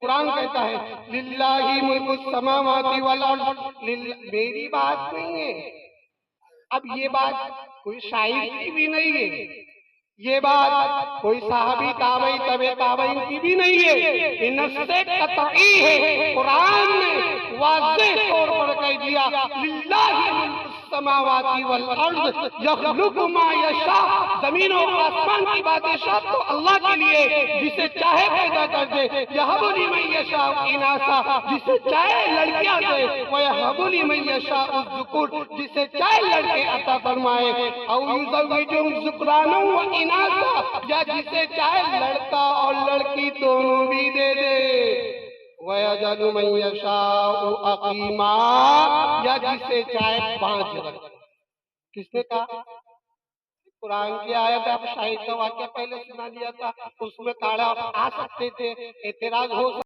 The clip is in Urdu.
قرآن کہتا ہے للہ ملک السماوات والارض، میری بات نہیں ہے۔ اب یہ بات کوئی شاعر کی بھی نہیں ہے، یہ بات کوئی صحابی تابعی تبع تابعین کی بھی نہیں ہے، یہ نص قطعی ہے۔ قرآن نے واضح طور پر کہہ دیا للہ ملک السماوات والارض یخلق ما یشاء، زمین و آسمان کی بادشاہت تو اللہ کے لیے، جسے چاہے پیدا کر دے، یہب لمن یشاء اناثا، جسے چاہے لڑکیاں دے، ویہب لمن یشاء الذکور، جسے چاہے لڑکے عطا فرمائے، او یزوجہم ذکرانا و اناثا، یا جسے چاہے لڑکا اور لڑکی دونوں بھی دے دے، وَيَجْعَلُ مَن يَشَاءُ عَقِيمًا، یا جسے چاہے پانچ رکھ۔ کس نے کہا؟ قرآن کی آیت، آپ شاہد کا واقعہ پہلے سنا دیا تھا، اس میں کاڑا آ سکتے تھے، اعتراض ہو